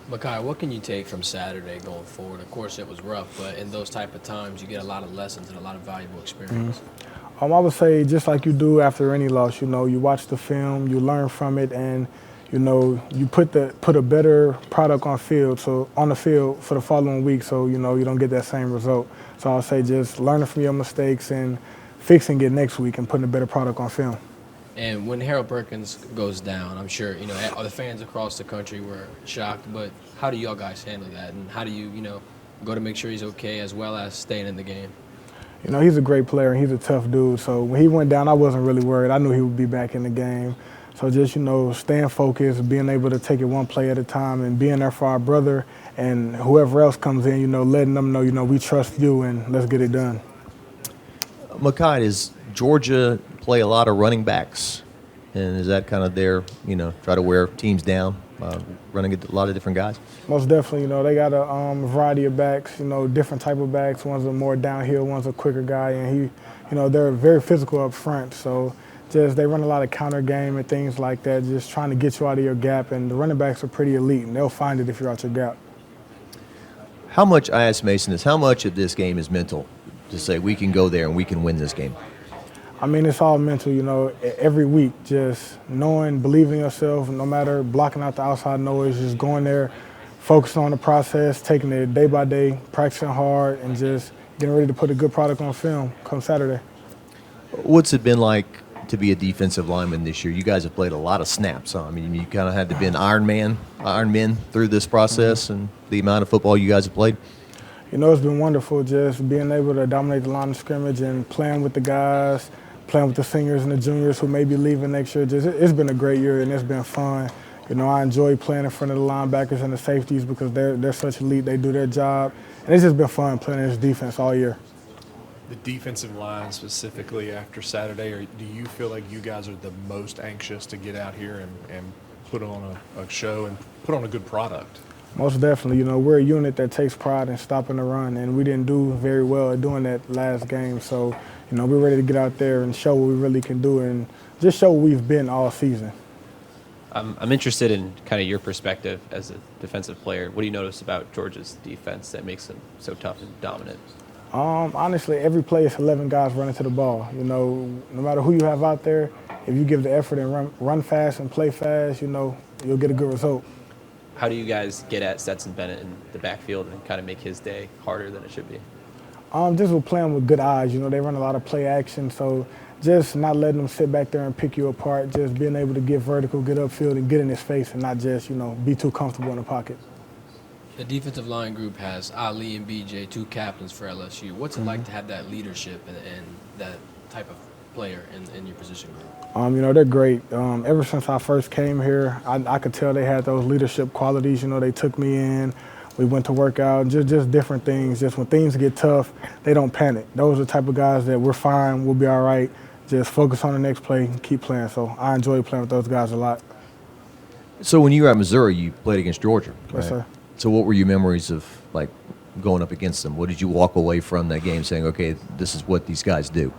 Mekhi, what can you take from Saturday going forward? Of course, it was rough, but in those type of times, you get a lot of lessons and a lot of valuable experience. I would say just like you do after any loss, you watch the film, you learn from it, and you put a better product on the field for the following week, so you don't get that same result. So I'll say just learning from your mistakes and fixing it next week and putting a better product on film. And when Harold Perkins goes down, I'm sure all the fans across the country were shocked. But how do y'all guys handle that, and how do you go to make sure he's okay as well as staying in the game? He's a great player and he's a tough dude. So when he went down, I wasn't really worried. I knew he would be back in the game. So just, staying focused, being able to take it one play at a time and being there for our brother and whoever else comes in, letting them know, we trust you and let's get it done. Mekhi, does Georgia play a lot of running backs? And is that kind of their, try to wear teams down, running a lot of different guys? Most definitely, they got a variety of backs, different type of backs. One's a more downhill, one's a quicker guy, and they're very physical up front. So just they run a lot of counter game and things like that, just trying to get you out of your gap. And the running backs are pretty elite, and they'll find it if you're out your gap. How much, I asked Mason this, how much of this game is mental to say we can go there and we can win this game? I mean, it's all mental, every week, just knowing, believing in yourself, no matter blocking out the outside noise, just going there, focusing on the process, taking it day by day, practicing hard, and just getting ready to put a good product on film come Saturday. What's it been like to be a defensive lineman this year? You guys have played a lot of snaps. Huh? I mean, you kind of had to be an Iron Men through this process and the amount of football you guys have played. It's been wonderful just being able to dominate the line of scrimmage and playing with the guys, playing with the seniors and the juniors who may be leaving next year. It's been a great year and it's been fun. I enjoy playing in front of the linebackers and the safeties because they're such elite. They do their job, and it's just been fun playing this defense all year. The defensive line specifically after Saturday, or do you feel like you guys are the most anxious to get out here and put on a show and put on a good product? Most definitely. We're a unit that takes pride in stopping the run, and we didn't do very well at doing that last game. So, we're ready to get out there and show what we really can do and just show what we've been all season. I'm interested in kind of your perspective as a defensive player. What do you notice about Georgia's defense that makes them so tough and dominant? Honestly, every play is 11 guys running to the ball. No matter who you have out there, if you give the effort and run fast and play fast, you'll get a good result. How do you guys get at Stetson Bennett in the backfield and kind of make his day harder than it should be? Just with playing with good eyes. They run a lot of play action, so just not letting them sit back there and pick you apart, just being able to get vertical, get upfield, and get in his face and not just, be too comfortable in the pocket. The defensive line group has Ali and BJ, two captains for LSU. What's it like to have that leadership and that type of player in your position group? They're great. Ever since I first came here, I could tell they had those leadership qualities. They took me in. We went to work out, just different things. Just when things get tough, they don't panic. Those are the type of guys that we're fine, we'll be all right. Just focus on the next play and keep playing. So I enjoy playing with those guys a lot. So when you were at Missouri, you played against Georgia, right? Yes, sir. So what were your memories of, like, going up against them? What did you walk away from that game saying, okay, this is what these guys do?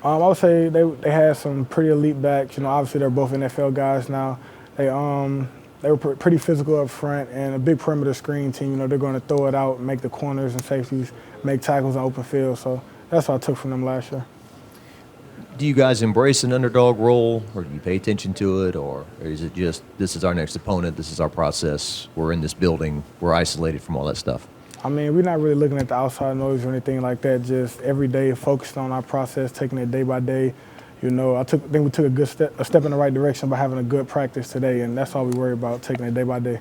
I would say they had some pretty elite backs. Obviously they're both NFL guys now. They were pretty physical up front and a big perimeter screen team. They're going to throw it out, make the corners and safeties, make tackles in open field. So that's what I took from them last year. Do you guys embrace an underdog role, or do you pay attention to it, or is it just this is our next opponent, this is our process, we're in this building, we're isolated from all that stuff? I mean, we're not really looking at the outside noise or anything like that, just every day focused on our process, taking it day by day. I think we took a step in the right direction by having a good practice today, and that's all we worry about, taking it day by day.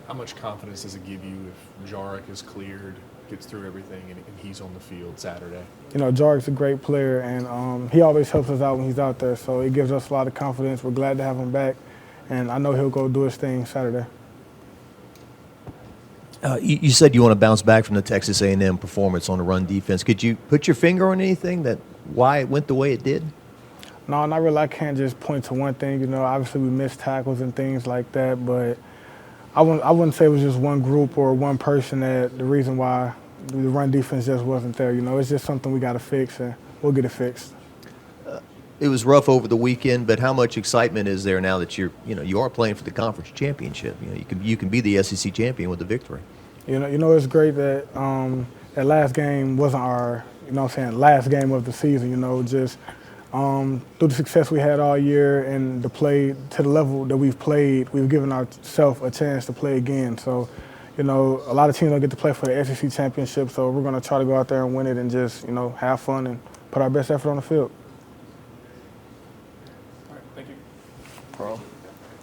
How much confidence does it give you if Jarek is cleared, gets through everything, and he's on the field Saturday? Jarek's a great player, and he always helps us out when he's out there, so it gives us a lot of confidence. We're glad to have him back, and I know he'll go do his thing Saturday. You said you want to bounce back from the Texas A&M performance on the run defense. Could you put your finger on anything that why it went the way it did? No, not really. I can't just point to one thing. Obviously we missed tackles and things like that, but I wouldn't say it was just one group or one person that the reason why the run defense just wasn't there. It's just something we got to fix, and we'll get it fixed. it was rough over the weekend, but how much excitement is there now that you are playing for the conference championship? You can be the SEC champion with a victory. It's great that that last game wasn't our, last game of the season. Just through the success we had all year and the play to the level that we've played, we've given ourselves a chance to play again. So, a lot of teams don't get to play for the SEC championship, so we're going to try to go out there and win it and just, have fun and put our best effort on the field. Thank you. Bro.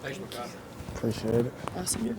Thanks, Makhi. Appreciate it. Awesome.